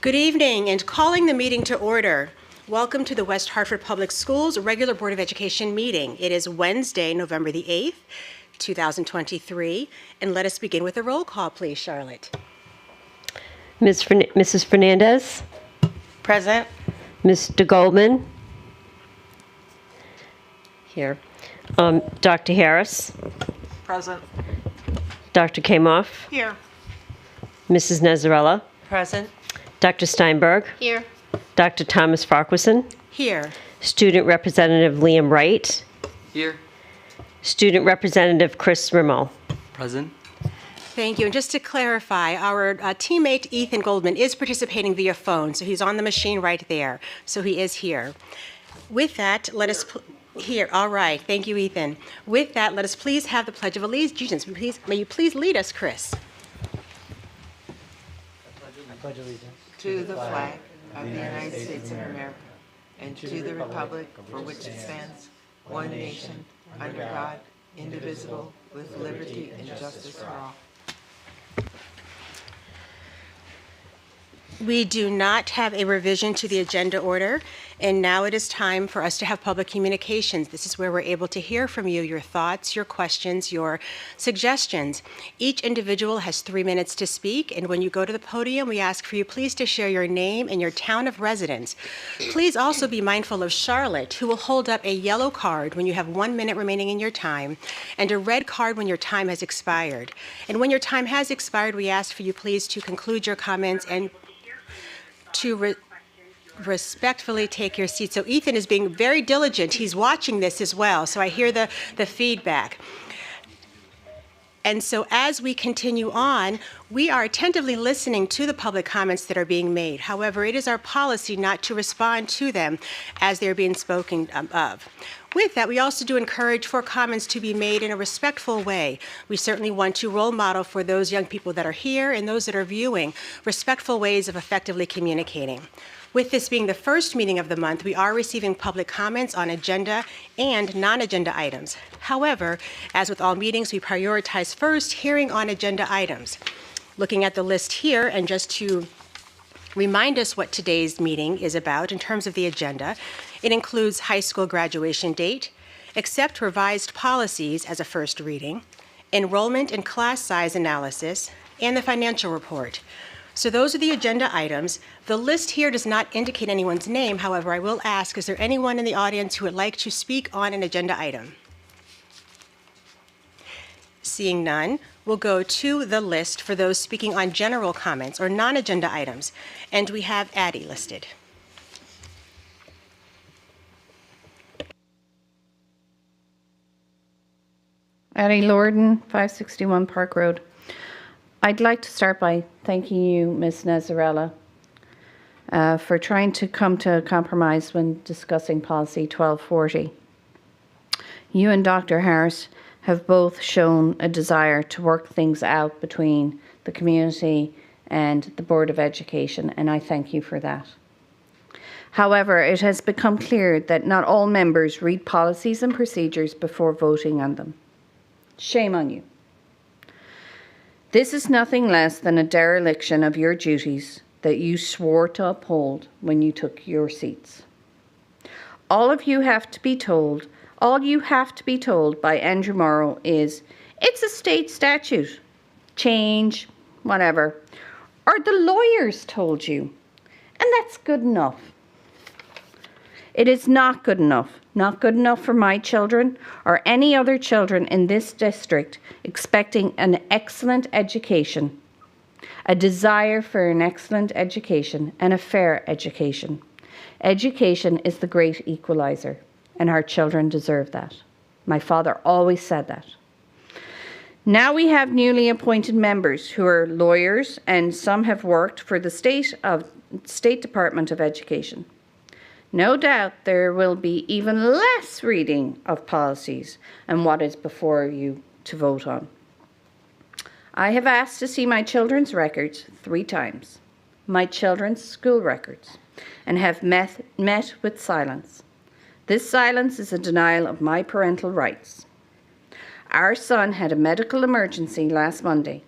Good evening, and calling the meeting to order. Welcome to the West Hartford Public Schools regular Board of Education meeting. It is Wednesday, November the 8th, 2023, and let us begin with a roll call, please, Charlotte. Mrs. Fernandez? Present. Mr. Goldman? Here. Dr. Harris? Present. Dr. Kamauf? Here. Mrs. Nazarella? Present. Dr. Steinberg? Here. Dr. Thomas-Farquharson? Here. Student Representative Liam Wright? Here. Student Representative Chris Rimmel? Present. Thank you. And just to clarify, our teammate Ethan Goldman is participating via phone, so he's on the machine right there. So he is here. With that, let us... Here, all right. Thank you, Ethan. With that, let us please have the Pledge of Allegiance. May you please lead us, Chris? I pledge allegiance To the flag of the United States of America and to the republic for which it stands, one nation, under God, indivisible, with liberty and justice for all. We do not have a revision to the agenda order, and now it is time for us to have public communications. This is where we're able to hear from you, your thoughts, your questions, your suggestions. Each individual has 3 minutes to speak, and when you go to the podium, we ask for you please to share your name and your town of residence. Please also be mindful of Charlotte, who will hold up a yellow card when you have 1 minute remaining in your time, and a red card when your time has expired. And when your time has expired, we ask for you please to conclude your comments and to respectfully take your seat. So Ethan is being very diligent. He's watching this as well, so I hear the feedback. And so as we continue on, we are attentively listening to the public comments that are being made. However, it is our policy not to respond to them as they're being spoken of. With that, we also do encourage for comments to be made in a respectful way. We certainly want to role model for those young people that are here and those that are viewing respectful ways of effectively communicating. With this being the first meeting of the month, we are receiving public comments on agenda and non-agenda items. However, as with all meetings, we prioritize first hearing on agenda items. Looking at the list here, and just to remind us what today's meeting is about in terms of the agenda, it includes high school graduation date, accept revised policies as a first reading, enrollment and class size analysis, and the financial report. So those are the agenda items. The list here does not indicate anyone's name. However, I will ask, is there anyone in the audience who would like to speak on an agenda item? Seeing none, we'll go to the list for those speaking on general comments or non-agenda items. And we have Addie listed. Addie Lorden, 561 Park Road. I'd like to start by thanking you, Ms. Nazarella, for trying to come to a compromise when discussing Policy 1240. You and Dr. Harris have both shown a desire to work things out between the community and the Board of Education, and I thank you for that. However, it has become clear that not all members read policies and procedures before voting on them. Shame on you. This is nothing less than a dereliction of your duties that you swore to uphold when you took your seats. All you have to be told by Andrew Morrow is, it's a state statute, change, whatever. Or the lawyers told you, and that's good enough. It is not good enough. Not good enough for my children or any other children in this district expecting an excellent education, a desire for an excellent education and a fair education. Education is the great equalizer, and our children deserve that. My father always said that. Now we have newly appointed members who are lawyers, and some have worked for the State Department of Education. No doubt there will be even less reading of policies and what is before you to vote on. I have asked to see my children's records 3 times, my children's school records, and have met with silence. This silence is a denial of my parental rights. Our son had a medical emergency last Monday,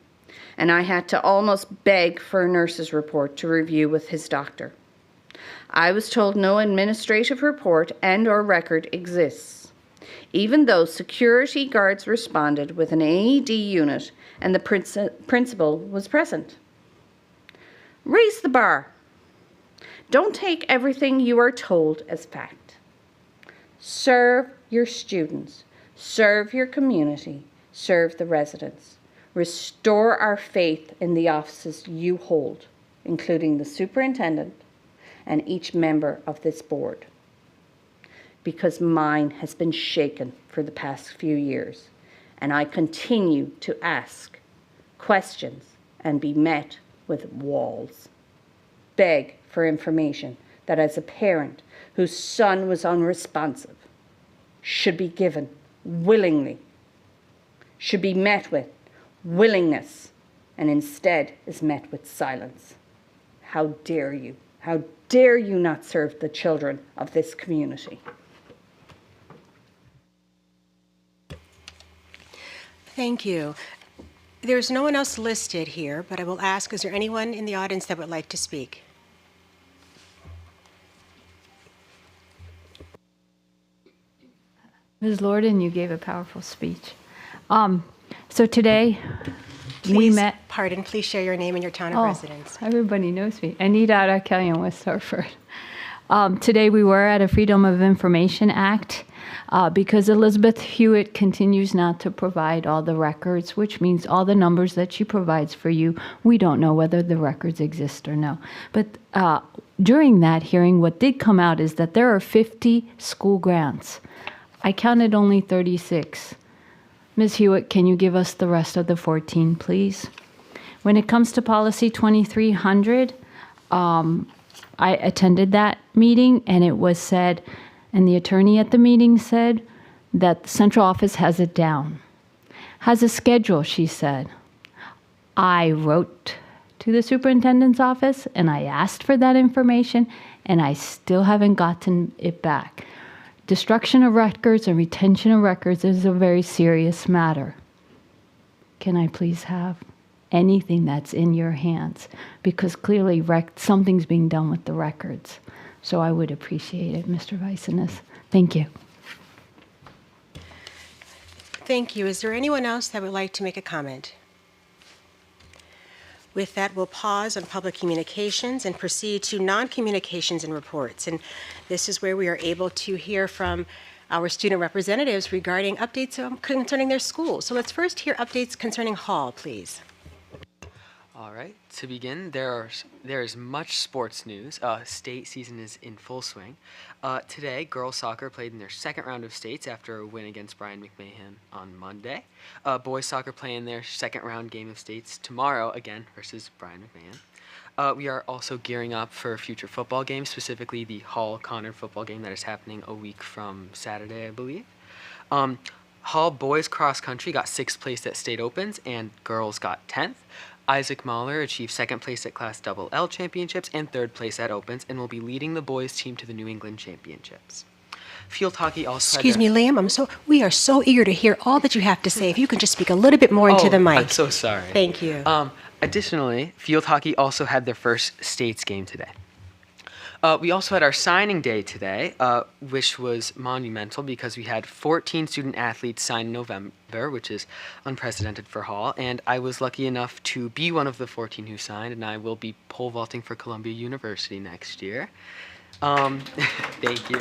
and I had to almost beg for a nurse's report to review with his doctor. I was told no administrative report and/or record exists, even though security guards responded with an AED unit and the principal was present. Raise the bar. Don't take everything you are told as fact. Serve your students, serve your community, serve the residents. Restore our faith in the offices you hold, including the superintendent and each member of this board. Because mine has been shaken for the past few years, and I continue to ask questions and be met with walls. Beg for information that as a parent whose son was unresponsive should be given willingly, should be met with willingness, and instead is met with silence. How dare you? How dare you not serve the children of this community? Thank you. There's no one else listed here, but I will ask, is there anyone in the audience that would like to speak? Ms. Lorna, you gave a powerful speech. So today, we met. Pardon, please share your name and your town of residence. Everybody knows me. Anita Arakelian, West Hartford. Today we were at a Freedom of Information Act because Elizabeth Hewitt continues not to provide all the records, which means all the numbers that she provides for you, we don't know whether the records exist or no. But during that hearing, what did come out is that there are 50 school grants. I counted only 36. Ms. Hewitt, can you give us the rest of the 14, please? When it comes to Policy 2300, I attended that meeting, and it was said, and the attorney at the meeting said, that the central office has it down. Has a schedule, she said. I wrote to the superintendent's office, and I asked for that information, and I still haven't gotten it back. Destruction of records and retention of records is a very serious matter. Can I please have anything that's in your hands? Because clearly something's being done with the records. So I would appreciate it, Mr. Vice-Innes. Thank you. Thank you. Is there anyone else that would like to make a comment? With that, we'll pause on public communications and proceed to non-communications and reports. And this is where we are able to hear from our student representatives regarding updates concerning their schools. So let's first hear updates concerning Hall, please. All right, to begin, there is much sports news. State season is in full swing. Today, girls soccer played in their second round of states after a win against Brian McMahon on Monday. Boys soccer play in their second round game of states tomorrow, again, versus Brian McMahon. We are also gearing up for future football games, specifically the Hall-Conard football game that is happening a week from Saturday, I believe. Hall boys cross country got 6th place at state opens, and girls got 10th. Isaac Mahler achieved 2nd place at Class Double L Championships and 3rd place at Opens, and will be leading the boys team to the New England Championships. Field hockey also. Excuse me, Liam. We are so eager to hear all that you have to say. If you can just speak a little bit more into the mic. I'm so sorry. Thank you. Additionally, field hockey also had their first states game today. We also had our signing day today, which was monumental because we had 14 student athletes sign in November, which is unprecedented for Hall, and I was lucky enough to be one of the 14 who signed, and I will be pole vaulting for Columbia University next year. Thank you.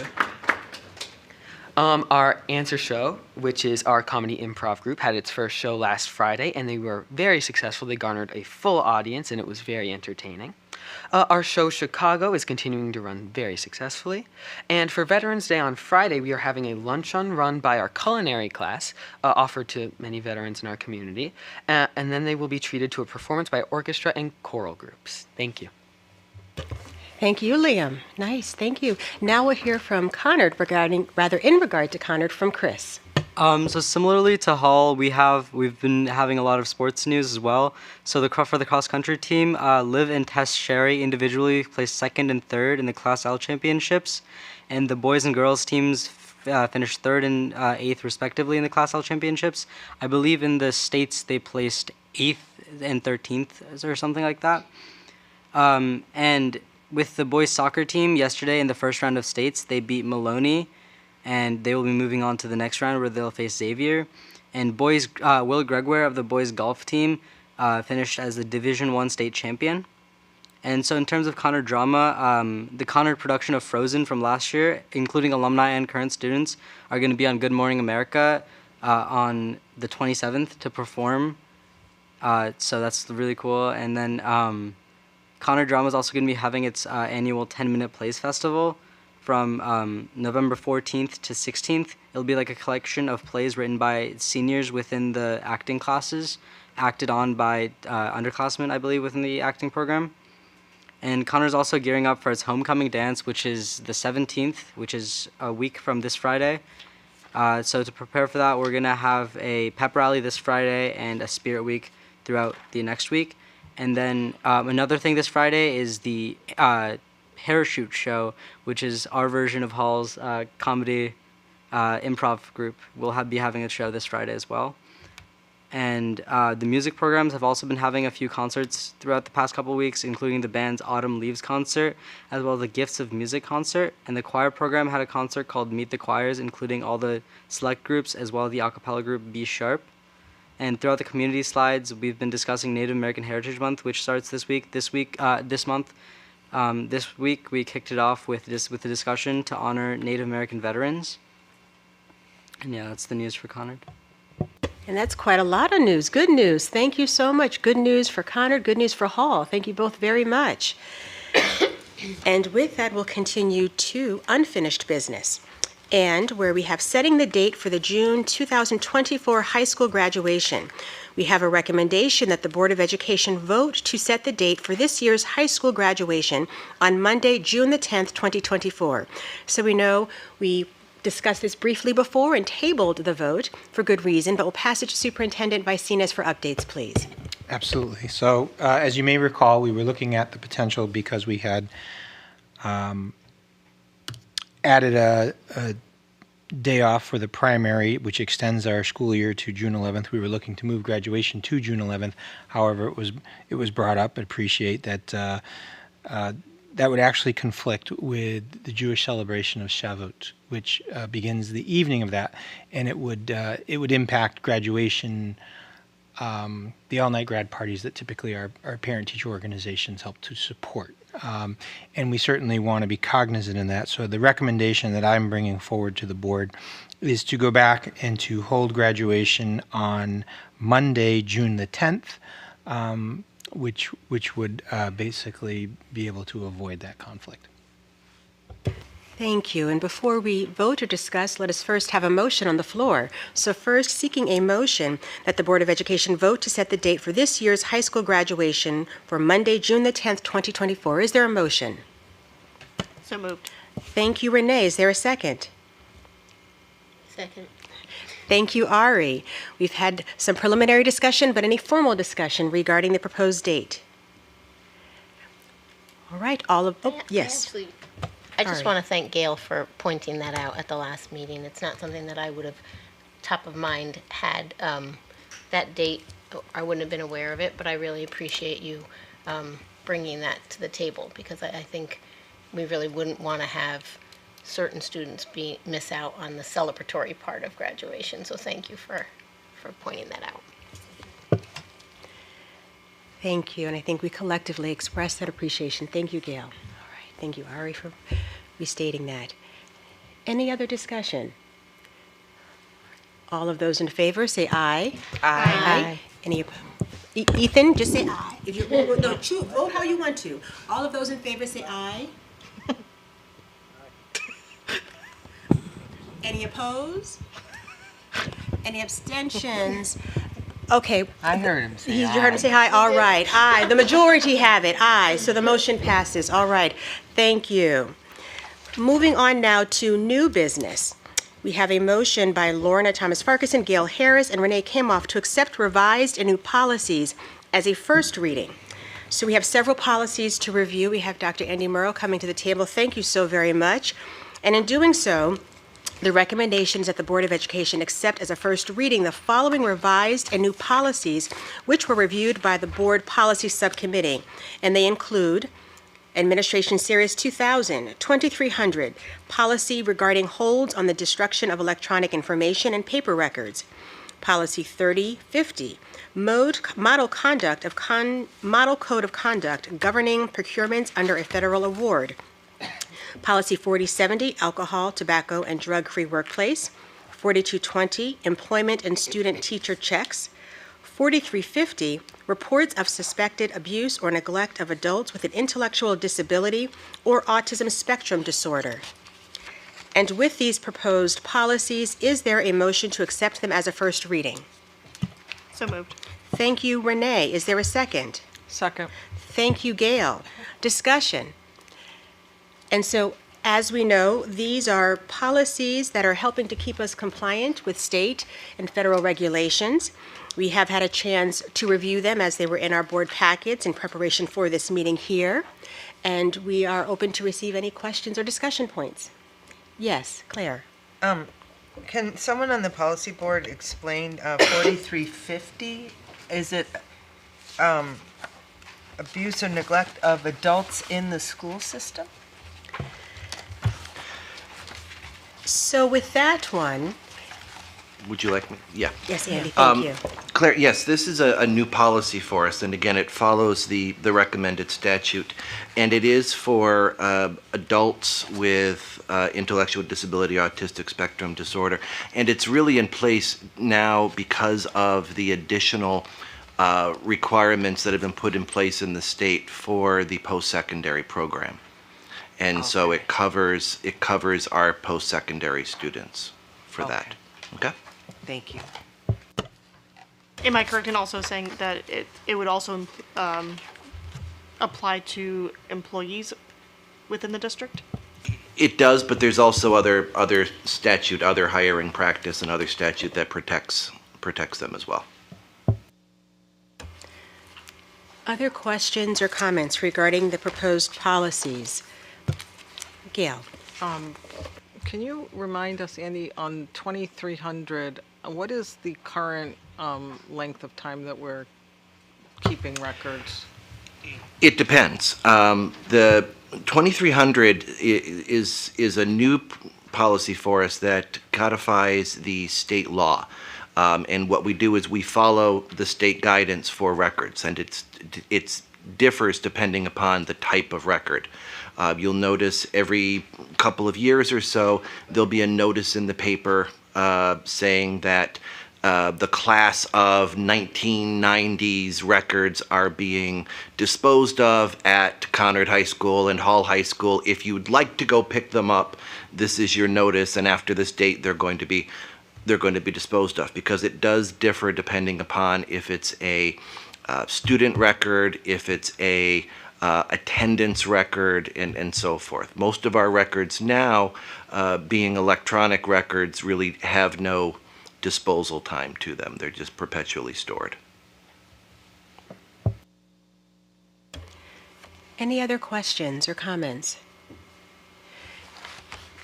Our Answer Show, which is our comedy improv group, had its first show last Friday, and they were very successful. They garnered a full audience, and it was very entertaining. Our show, Chicago, is continuing to run very successfully. And for Veterans Day on Friday, we are having a luncheon run by our culinary class, offered to many veterans in our community. And then they will be treated to a performance by orchestra and choral groups. Thank you. Thank you, Liam. Nice, thank you. Now we'll hear from Conard in regard to Conard from Chris. So similarly to Hall, we've been having a lot of sports news as well. So for the cross country team, Liv and Tess Sherry individually placed 2nd and 3rd in the Class L championships, and the boys and girls teams finished 3rd and 8th respectively in the Class L championships. I believe in the states they placed 8th and 13th or something like that. And with the boys soccer team yesterday in the first round of states, they beat Maloney, and they will be moving on to the next round where they'll face Xavier. And boys, Will Gregoire of the boys golf team finished as the Division I state champion. And so in terms of Conard drama, the Conard production of Frozen from last year, including alumni and current students, are going to be on Good Morning America on the 27th to perform. So that's really cool. And then Conard Drama is also going to be having its annual 10-minute plays festival from November 14th to 16th. It'll be like a collection of plays written by seniors within the acting classes, acted on by underclassmen, I believe, within the acting program. And Conard's also gearing up for its homecoming dance, which is the 17th, which is a week from this Friday. So to prepare for that, we're going to have a pep rally this Friday and a spirit week throughout the next week. And then another thing this Friday is the Parachute Show, which is our version of Hall's comedy improv group. We'll be having a show this Friday as well. And the music programs have also been having a few concerts throughout the past couple of weeks, including the band's Autumn Leaves concert, as well as the Gifts of Music concert. And the choir program had a concert called Meet the Choirs, including all the select groups, as well as the a cappella group B Sharp. And throughout the community slides, we've been discussing Native American Heritage Month, which starts this month. This week, we kicked it off with a discussion to honor Native American veterans. And yeah, that's the news for Conard. And that's quite a lot of news. Good news. Thank you so much. Good news for Conard, good news for Hall. Thank you both very much. And with that, we'll continue to unfinished business, and where we have setting the date for the June 2024 high school graduation. We have a recommendation that the Board of Education vote to set the date for this year's high school graduation on Monday, June the 10th, 2024. So we know we discussed this briefly before and tabled the vote for good reason, but we'll pass it to Superintendent Vicines for updates, please. Absolutely. So as you may recall, we were looking at the potential because we had added a day off for the primary, which extends our school year to June 11th. We were looking to move graduation to June 11th. However, it was brought up. I appreciate that that would actually conflict with the Jewish celebration of Shavuot, which begins the evening of that, and it would impact graduation, the all-night grad parties that typically our parent-teacher organizations help to support. And we certainly want to be cognizant in that. So the recommendation that I'm bringing forward to the board is to go back and to hold graduation on Monday, June the 10th, which would basically be able to avoid that conflict. Thank you. And before we vote or discuss, let us first have a motion on the floor. So first, seeking a motion that the Board of Education vote to set the date for this year's high school graduation for Monday, June the 10th, 2024. Is there a motion? So moved. Thank you, Renee. Is there a second? Second. Thank you, Ari. We've had some preliminary discussion, but any formal discussion regarding the proposed date? All right, yes. I just All right. want to thank Gayle for pointing that out at the last meeting. It's not something that I would have top of mind had that date. I wouldn't have been aware of it, but I really appreciate you bringing that to the table, because I think we really wouldn't want to have certain students miss out on the celebratory part of graduation. So thank you for pointing that out. Thank you, and I think we collectively express that appreciation. Thank you, Gayle. All right, thank you, Ari, for restating that. Any other discussion? All of those in favor, say aye. Aye. Any opposed? Ethan, just say aye. If you no, vote how you want to. All of those in favor, say aye. Any opposed? Any abstentions? Okay. I heard him say You heard him say aye. All right. Aye. The majority have it. Aye. So the motion passes. All right. Thank you. Moving on now to new business. We have a motion by Lorna, Thomas-Farquharson, Gayle Harris, and Renée Kamauf to accept revised and new policies as a first reading. So we have several policies to review. We have Dr. Andy Murrow coming to the table. Thank you so very much. And in doing so, The recommendation is that the Board of Education accept as a first reading the following revised and new policies, which were reviewed by the Board Policy Subcommittee, and they include Administration Series 2000, 2300, policy regarding holds on the destruction of electronic information and paper records. Policy 3050, model code of conduct governing procurements under a federal award. Policy 4070, alcohol, tobacco, and drug-free workplace. 4220, employment and student teacher checks. 4350, reports of suspected abuse or neglect of adults with an intellectual disability or autism spectrum disorder. And with these proposed policies, is there a motion to accept them as a first reading? So moved. Thank you, Renee. Is there a second? Second. Thank you, Gayle. Discussion. And so, as we know, these are policies that are helping to keep us compliant with state and federal regulations. We have had a chance to review them as they were in our board packets in preparation for this meeting here, and we are open to receive any questions or discussion points. Yes, Claire. Can someone on the policy board explain 4350? Is it abuse or neglect of adults in the school system? So with that one, Would you like me? Yeah. yes, Andy, thank you. Claire, yes, this is a new policy for us, and again, it follows the recommended statute, and it is for adults with intellectual disability, autistic spectrum disorder, and it's really in place now because of the additional requirements that have been put in place in the state for the post-secondary program. And so it covers our post-secondary students for that. Okay? Thank you. Am I correct in also saying that it would also apply to employees within the district? It does, but there's also other statute, other hiring practice, and other statute that protects them as well. Other questions or comments regarding the proposed policies? Gayle. Can you remind us, Andy, on 2300, what is the current length of time that we're keeping records? It depends. The 2300 is a new policy for us that codifies the state law. And what we do is we follow the state guidance for records, and it differs depending upon the type of record. You'll notice every couple of years or so, there'll be a notice in the paper saying that the class of 1990s records are being disposed of at Conard High School and Hall High School. If you'd like to go pick them up, this is your notice, and after this date, they're going to be disposed of, because it does differ depending upon if it's a student record, if it's a attendance record, and so forth. Most of our records now, being electronic records, really have no disposal time to them. They're just perpetually stored. Any other questions or comments?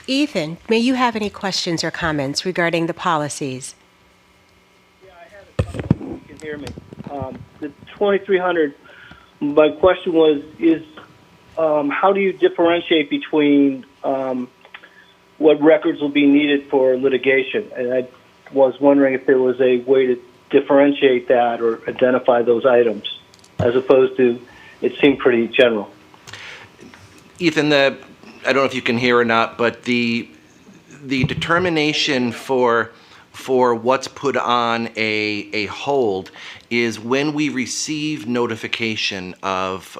Ethan, may you have any questions or comments regarding the policies? Yeah, I have a couple. You can hear me. The 2300, my question was, how do you differentiate between what records will be needed for litigation? And I was wondering if there was a way to differentiate that or identify those items, as opposed to, it seemed pretty general. Ethan, I don't know if you can hear or not, but the determination for what's put on a hold is when we receive notification of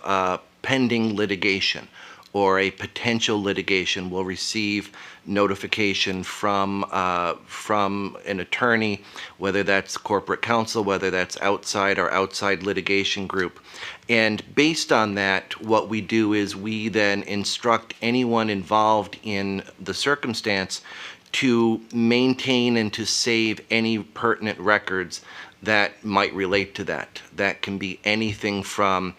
pending litigation or a potential litigation. We'll receive notification from an attorney, whether that's corporate counsel, whether that's outside our outside litigation group. And based on that, what we do is we then instruct anyone involved in the circumstance to maintain and to save any pertinent records that might relate to that. That can be anything from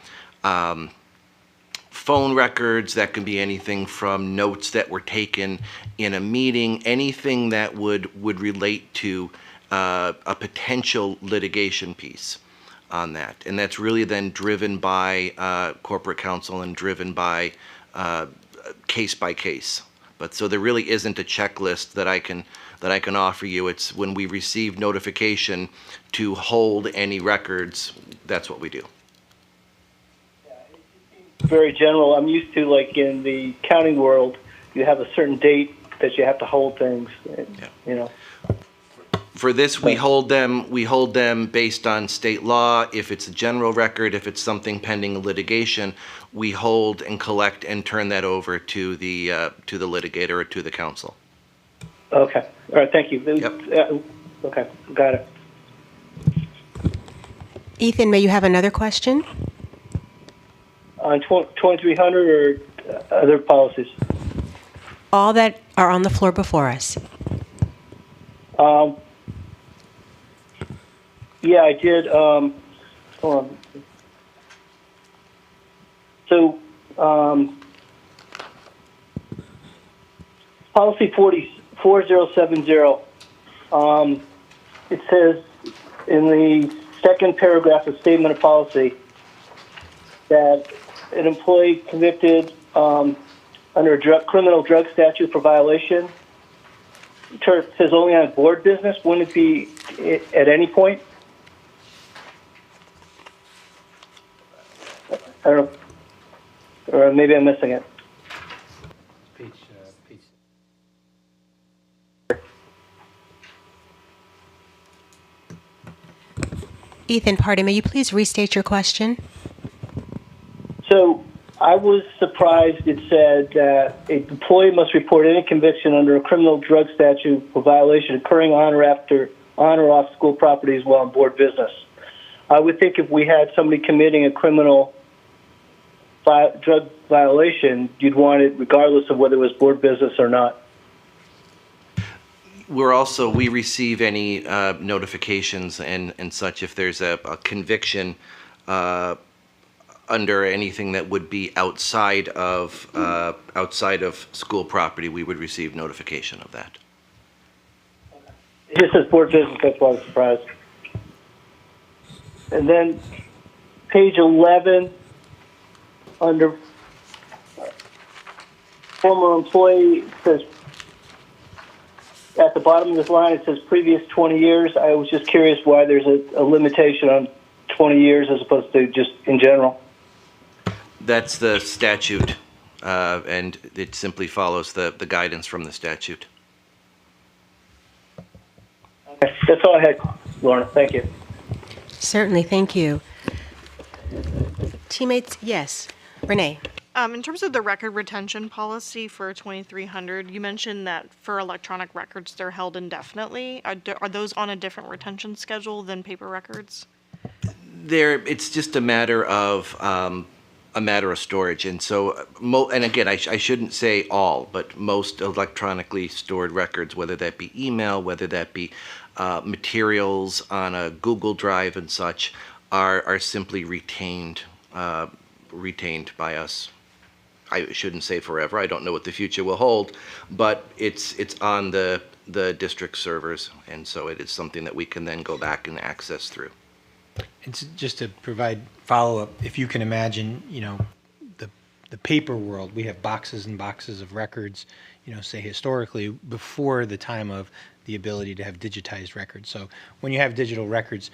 phone records, that can be anything from notes that were taken in a meeting, anything that would relate to a potential litigation piece on that. And that's really then driven by corporate counsel and driven by case by case. But so there really isn't a checklist that I can offer you. It's when we receive notification to hold any records, that's what we do. Very general. I'm used to, like, in the accounting world, you have a certain date that you have to hold things, you know. For this, we hold them based on state law. If it's a general record, if it's something pending litigation, we hold and collect and turn that over to the litigator or to the counsel. Okay. All right. Thank you. Yep. Okay. Got it. Ethan, may you have another question? On 2300 or other policies? All that are on the floor before us. Yeah, I did. Hold on. So, policy 4070, it says in the second paragraph of statement of policy that an employee convicted under a criminal drug statute for violation, it says only on board business. Wouldn't it be at any point? I don't know. Or maybe I'm missing it. Ethan, pardon, may you please restate your question? So I was surprised it said that an employee must report any conviction under a criminal drug statute for violation occurring on or off school properties while on board business. I would think if we had somebody committing a criminal drug violation, you'd want it regardless of whether it was board business or not. We receive any notifications and such if there's a conviction under anything that would be outside of school property, we would receive notification of that. It just says board business, that's why I was surprised. And then page 11, under former employee, says at the bottom of this line, it says previous 20 years. I was just curious why there's a limitation on 20 years as opposed to just in general. That's the statute, and it simply follows the guidance from the statute. Okay, that's all I had, Lorna. Thank you. Certainly, thank you. Teammates, yes. Renee. In terms of the record retention policy for 2300, you mentioned that for electronic records, they're held indefinitely. Are those on a different retention schedule than paper records? It's just a matter of storage, and so and again, I shouldn't say all, but most electronically stored records, whether that be email, whether that be materials on a Google Drive and such, are simply retained by us. I shouldn't say forever. I don't know what the future will hold, but it's on the district servers, and so it is something that we can then go back and access through. It's just to provide follow-up. If you can imagine, the paper world, we have boxes and boxes of records, say historically before the time of the ability to have digitized records. So when you have digital records,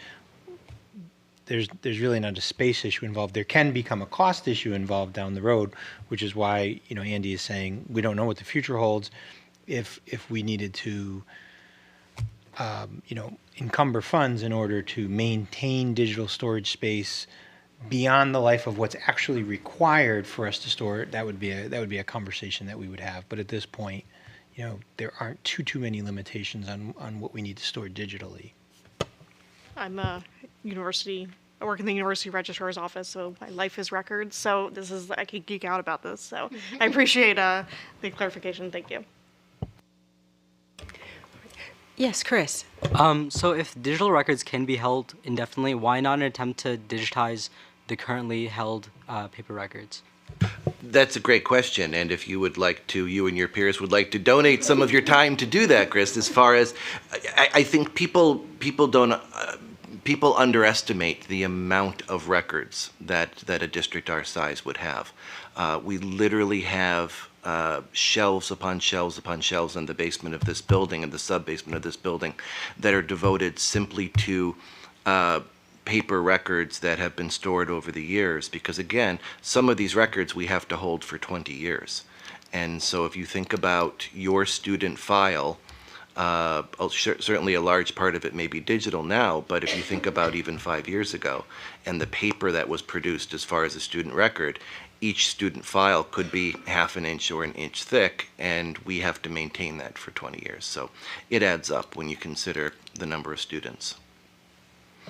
there's really not a space issue involved. There can become a cost issue involved down the road, which is why Andy is saying we don't know what the future holds. If we needed to encumber funds in order to maintain digital storage space beyond the life of what's actually required for us to store it, that would be a conversation that we would have. But at this point, there aren't too many limitations on what we need to store digitally. I'm I work in the university registrar's office, so my life is records. So I could geek out about this. So I appreciate the clarification. Thank you. Yes, Chris. So if digital records can be held indefinitely, why not an attempt to digitize the currently held paper records? That's a great question, and if you would like to, you and your peers would like to donate some of your time to do that, Chris. As far as I think people don't people underestimate the amount of records that a district our size would have. We literally have shelves upon shelves upon shelves in the basement of this building and the sub-basement of this building that are devoted simply to paper records that have been stored over the years, because again, some of these records we have to hold for 20 years. And so if you think about your student file, certainly a large part of it may be digital now, but if you think about even 5 years ago and the paper that was produced as far as a student record, each student file could be half an inch or an inch thick, and we have to maintain that for 20 years. So it adds up when you consider the number of students.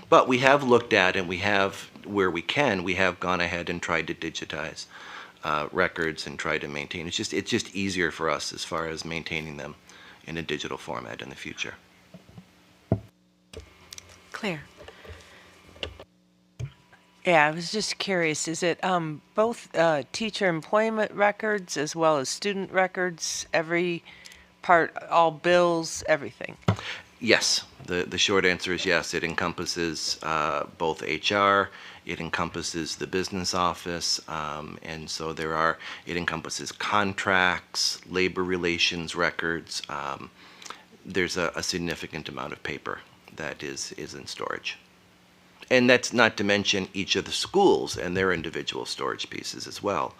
But we have looked at, and we have, where we can, we have gone ahead and tried to digitize records and try to maintain. It's just easier for us as far as maintaining them in a digital format in the future. Claire. Yeah, I was just curious, is it both teacher employment records as well as student records, every part, all bills, everything? Yes, the short answer is yes. It encompasses both HR, it encompasses the business office, and so it encompasses contracts, labor relations records. There's a significant amount of paper that is in storage. And that's not to mention each of the schools and their individual storage pieces as well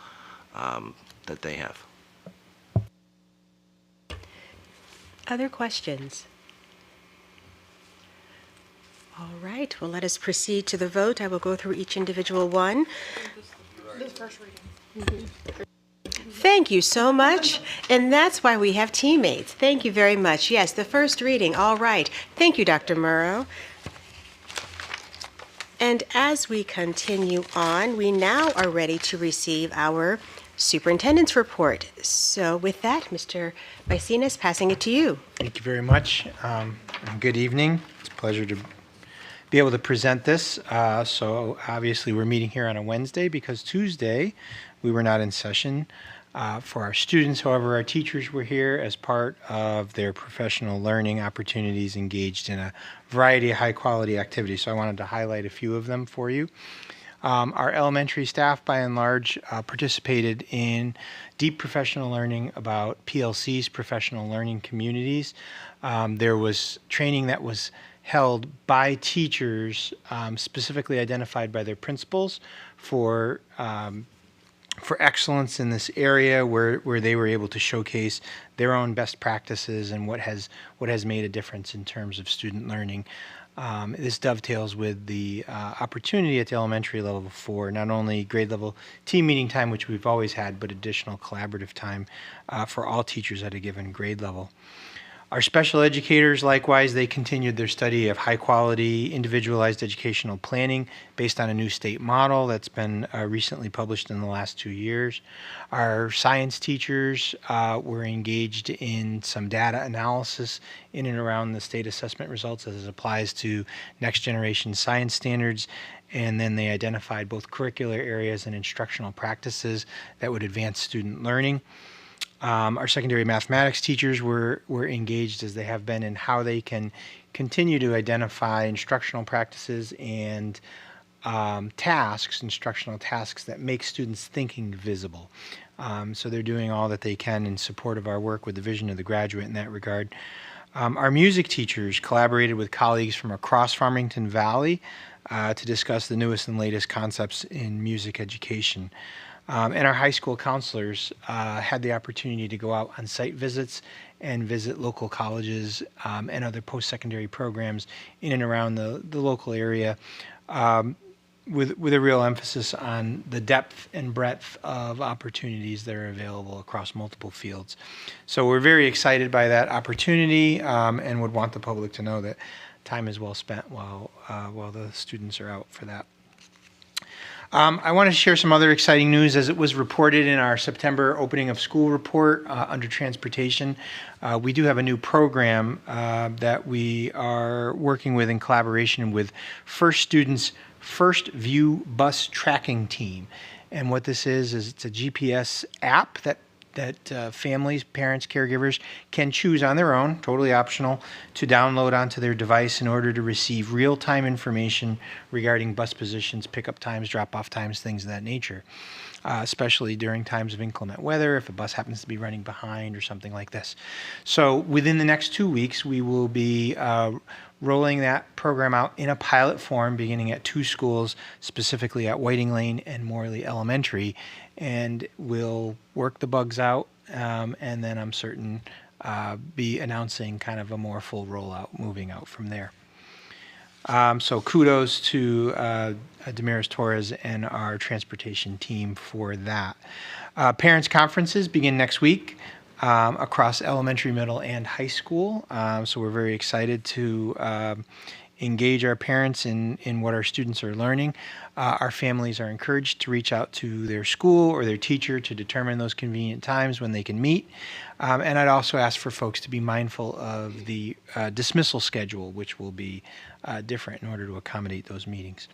that they have. Other questions? All right, well, let us proceed to the vote. I will go through each individual one. This first reading. Thank you so much. And that's why we have teammates. Thank you very much. Yes, the first reading. All right. Thank you, Dr. Murrow. And as we continue on, we now are ready to receive our superintendent's report. So with that, Mr. Maicinas, passing it to you. Thank you very much. And good evening. It's a pleasure to be able to present this. So obviously we're meeting here on a Wednesday because Tuesday we were not in session for our students. However, our teachers were here as part of their professional learning opportunities, engaged in a variety of high quality activities. So I wanted to highlight a few of them for you. Our elementary staff, by and large, participated in deep professional learning about PLC's professional learning communities. There was training that was held by teachers, specifically identified by their principals for excellence in this area, where they were able to showcase their own best practices and what has made a difference in terms of student learning. This dovetails with the opportunity at the elementary level for not only grade level team meeting time, which we've always had, but additional collaborative time for all teachers at a given grade level. Our special educators, likewise, they continued their study of high-quality, individualized educational planning based on a new state model that's been recently published in the last 2 years. Our science teachers were engaged in some data analysis in and around the state assessment results as it applies to next-generation science standards, and then they identified both curricular areas and instructional practices that would advance student learning. Our secondary mathematics teachers were engaged, as they have been, in how they can continue to identify instructional practices and instructional tasks that make students' thinking visible. So they're doing all that they can in support of our work with the vision of the graduate in that regard. Our music teachers collaborated with colleagues from across Farmington Valley to discuss the newest and latest concepts in music education. And our high school counselors had the opportunity to go out on site visits and visit local colleges and other post-secondary programs in and around the local area with a real emphasis on the depth and breadth of opportunities that are available across multiple fields. So we're very excited by that opportunity and would want the public to know that time is well spent while the students are out for that. I want to share some other exciting news. As it was reported in our September opening of school report under transportation, we do have a new program that we are working with in collaboration with First Students' First View Bus Tracking Team. And what this is it's a GPS app that families, parents, caregivers can choose on their own, totally optional, to download onto their device in order to receive real-time information regarding bus positions, pickup times, drop-off times, things of that nature, especially during times of inclement weather, if a bus happens to be running behind or something like this. So within the next 2 weeks, we will be rolling that program out in a pilot form, beginning at 2 schools, specifically at Whiting Lane and Morley Elementary, and we'll work the bugs out, and then I'm certain be announcing kind of a more full rollout moving out from there. So kudos to Damaris Torres and our transportation team for that. Parents' conferences begin next week across elementary, middle, and high school. So we're very excited to engage our parents in what our students are learning. Our families are encouraged to reach out to their school or their teacher to determine those convenient times when they can meet. And I'd also ask for folks to be mindful of the dismissal schedule, which will be different in order to accommodate those meetings.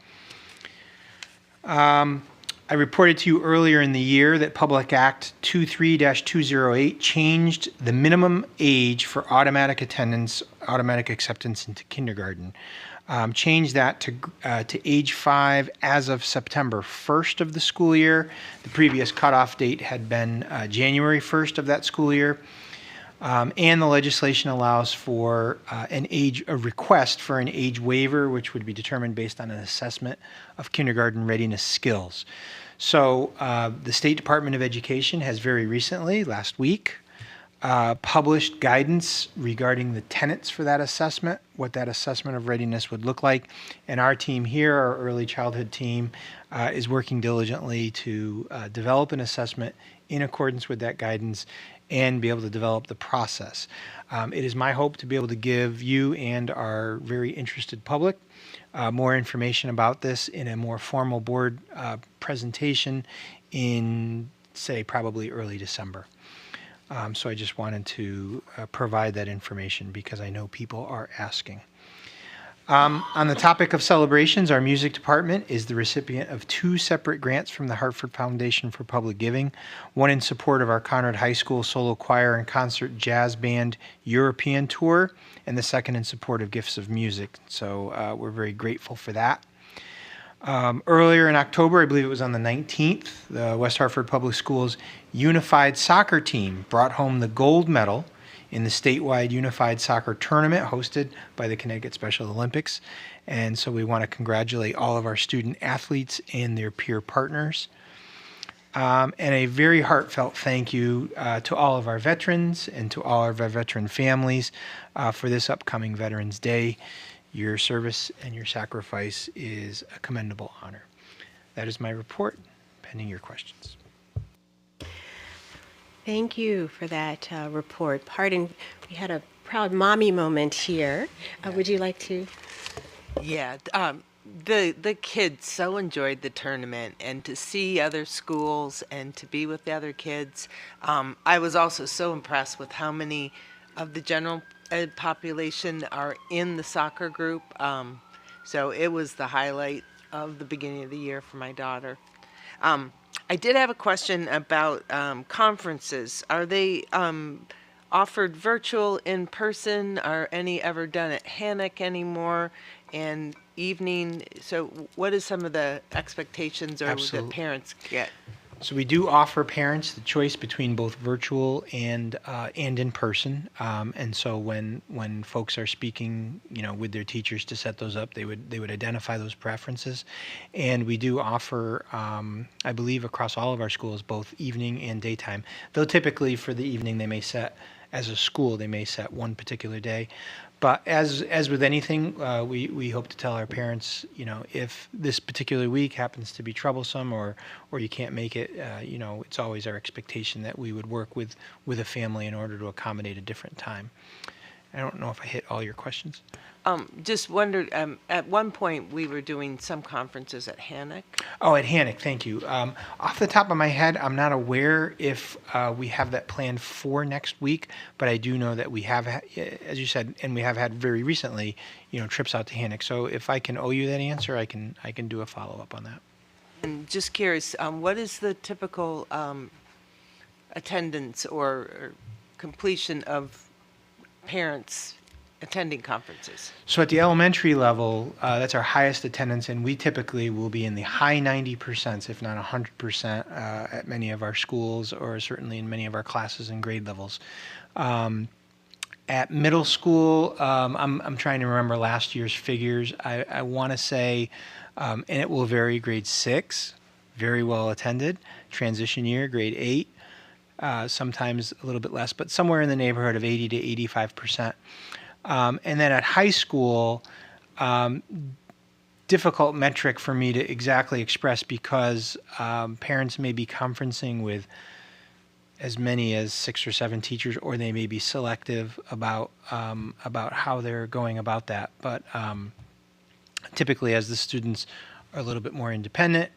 I reported to you earlier in the year that Public Act 23-208 changed the minimum age for automatic attendance, automatic acceptance into kindergarten. Changed that to age 5 as of September 1st of the school year. The previous cutoff date had been January 1st of that school year. And the legislation allows for a request for an age waiver, which would be determined based on an assessment of kindergarten readiness skills. So the State Department of Education has very recently, last week, published guidance regarding the tenets for that assessment, what that assessment of readiness would look like. And our team here, our early childhood team, is working diligently to develop an assessment in accordance with that guidance and be able to develop the process. It is my hope to be able to give you and our very interested public more information about this in a more formal board presentation in, say, probably early December. So I just wanted to provide that information because I know people are asking. On the topic of celebrations, our music department is the recipient of 2 separate grants from the Hartford Foundation for Public Giving, one in support of our Conrad High School Solo Choir and Concert Jazz Band European Tour, and the second in support of Gifts of Music. So we're very grateful for that. Earlier in October, I believe it was on the 19th, the West Hartford Public Schools Unified Soccer Team brought home the gold medal in the statewide Unified Soccer Tournament hosted by the Connecticut Special Olympics. And so we want to congratulate all of our student athletes and their peer partners. And a very heartfelt thank you to all of our veterans and to all of our veteran families for this upcoming Veterans Day. Your service and your sacrifice is a commendable honor. That is my report, pending your questions. Thank you for that report. Pardon, we had a proud mommy moment here. Would you like to? Yeah, the kids so enjoyed the tournament, and to see other schools and to be with the other kids. I was also so impressed with how many of the general ed population are in the soccer group. So it was the highlight of the beginning of the year for my daughter. I did have a question about conferences. Are they offered virtual, in person? Are any ever done at Hannock anymore? And evening? So what is some of the expectations or that parents get? So we do offer parents the choice between both virtual and in person. And so when folks are speaking, with their teachers to set those up, they would identify those preferences. And we do offer, I believe, across all of our schools, both evening and daytime. Though typically for the evening, they may set, as a school, they may set one particular day. But as with anything, we hope to tell our parents, if this particular week happens to be troublesome or you can't make it, it's always our expectation that we would work with a family in order to accommodate a different time. I don't know if I hit all your questions. Just wondered, at one point we were doing some conferences at Hannock. Oh, at Hannock, thank you. Off the top of my head, I'm not aware if we have that planned for next week, but I do know that we have, as you said, and we have had very recently, trips out to Hannock. So if I can owe you that answer, I can do a follow-up on that. And just curious, what is the typical attendance or completion of parents attending conferences? So at the elementary level, that's our highest attendance, and we typically will be in the high 90%, if not 100%, at many of our schools, or certainly in many of our classes and grade levels. At middle school, I'm trying to remember last year's figures. I want to say, and it will vary, grade 6, very well attended. Transition year, grade 8, sometimes a little bit less, but somewhere in the neighborhood of 80 to 85%. And then at high school, difficult metric for me to exactly express because parents may be conferencing with as many as 6 or 7 teachers, or they may be selective about how they're going about that. But typically, as the students are a little bit more independent,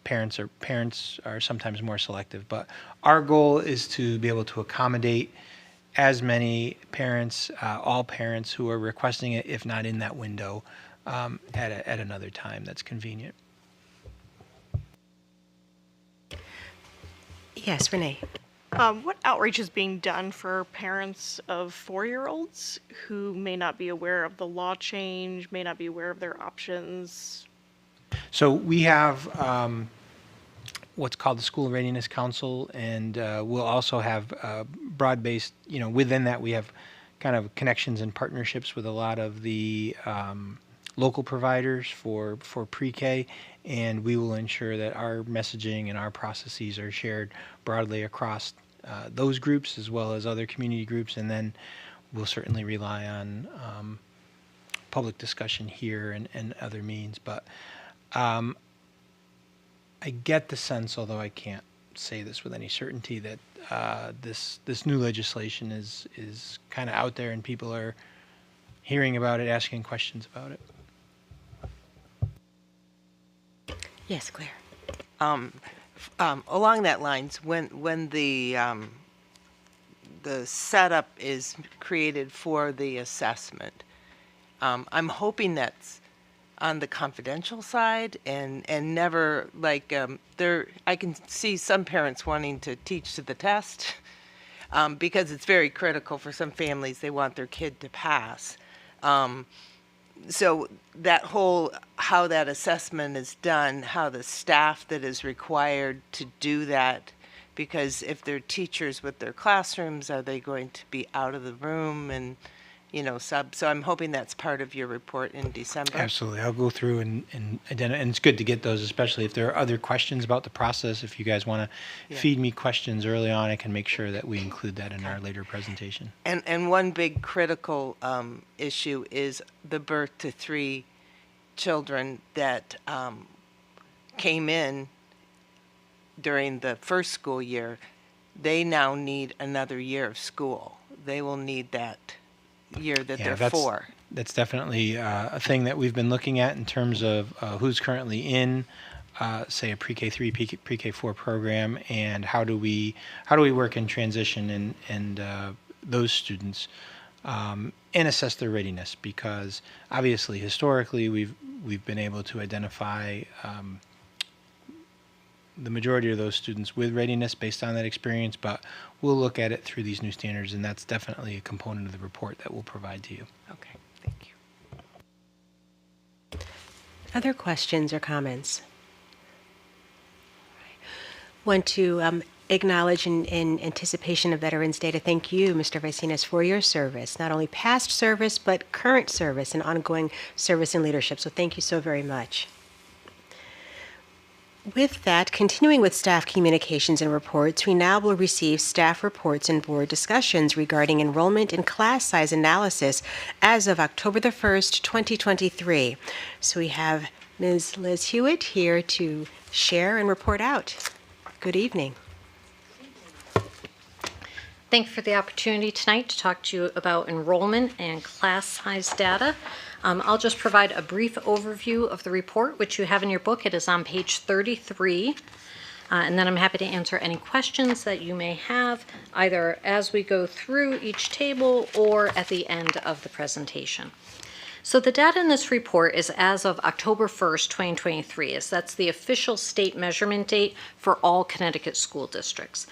parents are sometimes more selective. But our goal is to be able to accommodate as many parents, all parents who are requesting it, if not in that window, at another time that's convenient. Yes, Renee. What outreach is being done for parents of 4-year-olds who may not be aware of the law change, may not be aware of their options? So we have what's called the School Readiness Council, and we'll also have broad-based, within that we have kind of connections and partnerships with a lot of the local providers for pre-K, and we will ensure that our messaging and our processes are shared broadly across those groups as well as other community groups, and then we'll certainly rely on public discussion here and other means. But I get the sense, although I can't say this with any certainty, that this new legislation is kind of out there and people are hearing about it, asking questions about it. Yes, Claire. Along that lines, when the setup is created for the assessment, I'm hoping that's on the confidential side and never like I can see some parents wanting to teach to the test because it's very critical for some families. They want their kid to pass. So that whole, how that assessment is done, how the staff that is required to do that, because if they're teachers with their classrooms, are they going to be out of the room and, so I'm hoping that's part of your report in December. Absolutely. I'll go through and identify, and it's good to get those, especially if there are other questions about the process. If you guys want to feed me questions early on, I can make sure that we include that in our later presentation. And one big critical issue is the birth to 3 children that came in during the first school year. They now need another year of school. They will need that year that they're 4. That's definitely a thing that we've been looking at in terms of who's currently in, say, a pre-K3, pre-K4 program, and how do we work in transition and those students and assess their readiness, because obviously historically we've been able to identify the majority of those students with readiness based on that experience, but we'll look at it through these new standards, and that's definitely a component of the report that we'll provide to you. Okay, thank you. Other questions or comments? Want to acknowledge in anticipation of Veterans Day to thank you, Mr. Vicinas, for your service, not only past service, but current service and ongoing service and leadership. So thank you so very much. With that, continuing with staff communications and reports, we now will receive staff reports and board discussions regarding enrollment and class size analysis as of October the 1st, 2023. So we have Ms. Liz Hewitt here to share and report out. Good evening. Thank you for the opportunity tonight to talk to you about enrollment and class size data. I'll just provide a brief overview of the report, which you have in your book. It is on page 33. And then I'm happy to answer any questions that you may have, either as we go through each table or at the end of the presentation. So the data in this report is as of October 1st, 2023, as that's the official state measurement date for all Connecticut school districts.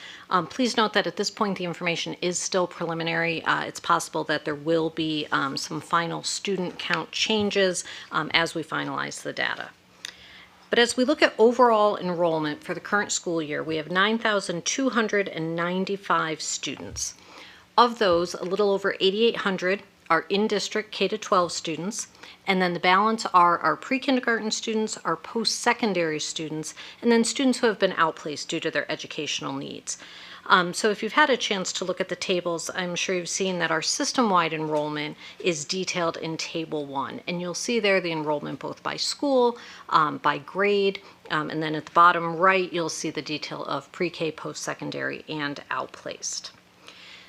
Please note that at this point the information is still preliminary. It's possible that there will be some final student count changes as we finalize the data. But as we look at overall enrollment for the current school year, we have 9,295 students. Of those, a little over 8,800 are in-district K-12 students, and then the balance are our pre-kindergarten students, our post-secondary students, and then students who have been outplaced due to their educational needs. So if you've had a chance to look at the tables, I'm sure you've seen that our system-wide enrollment is detailed in Table 1, and you'll see there the enrollment both by school, by grade, and then at the bottom right, you'll see the detail of pre-K, post-secondary, and outplaced.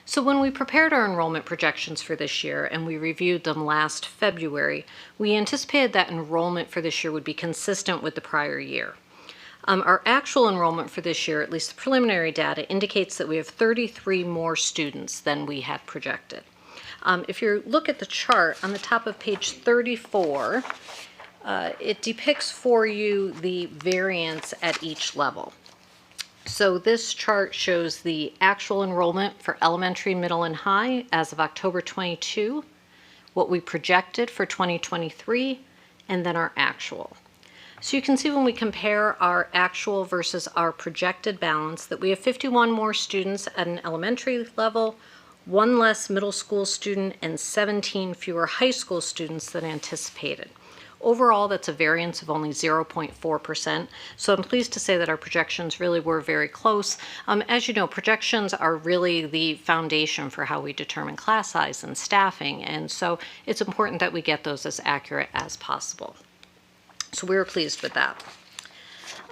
So when we prepared our enrollment projections for this year and we reviewed them last February, we anticipated that enrollment for this year would be consistent with the prior year. Our actual enrollment for this year, at least the preliminary data, indicates that we have 33 more students than we had projected. If you look at the chart on the top of page 34, it depicts for you the variance at each level. So this chart shows the actual enrollment for elementary, middle, and high as of October 22, what we projected for 2023, and then our actual. So you can see when we compare our actual versus our projected balance that we have 51 more students at an elementary level, 1 less middle school student, and 17 fewer high school students than anticipated. Overall, that's a variance of only 0.4%, so I'm pleased to say that our projections really were very close. As you know, projections are really the foundation for how we determine class size and staffing, and so it's important that we get those as accurate as possible. So we were pleased with that.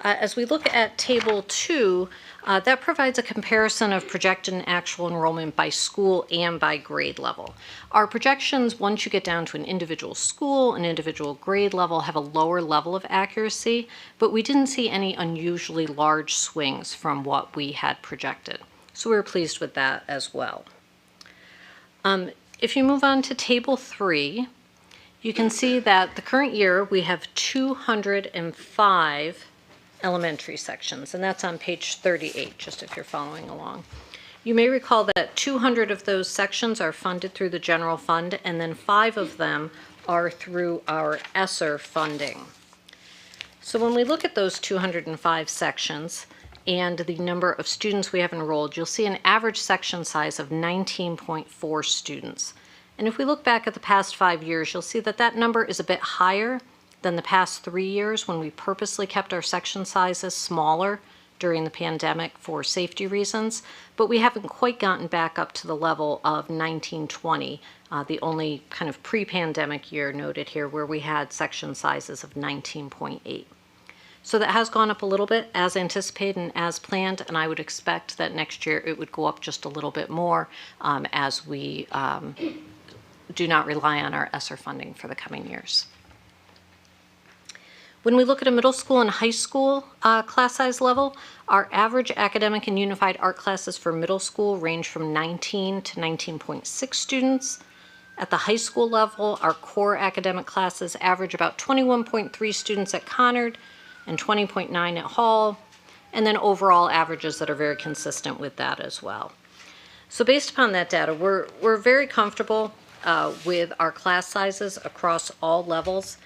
As we look at Table 2, that provides a comparison of projected and actual enrollment by school and by grade level. Our projections, once you get down to an individual school, an individual grade level, have a lower level of accuracy, but we didn't see any unusually large swings from what we had projected. So we were pleased with that as well. If you move on to Table 3, you can see that the current year we have 205 elementary sections, and that's on page 38, just if you're following along. You may recall that 200 of those sections are funded through the general fund, and then 5 of them are through our ESSER funding. So when we look at those 205 sections and the number of students we have enrolled, you'll see an average section size of 19.4 students. And if we look back at the past 5 years, you'll see that that number is a bit higher than the past 3 years when we purposely kept our section sizes smaller during the pandemic for safety reasons, but we haven't quite gotten back up to the level of 1920, the only kind of pre-pandemic year noted here where we had section sizes of 19.8. So that has gone up a little bit as anticipated and as planned, and I would expect that next year it would go up just a little bit more as we do not rely on our ESSER funding for the coming years. When we look at a middle school and high school class size level, our average academic and unified art classes for middle school range from 19 to 19.6 students. At the high school level, our core academic classes average about 21.3 students at Conard and 20.9 at Hall, and then overall averages that are very consistent with that as well. So based upon that data, we're very comfortable with our class sizes across all levels.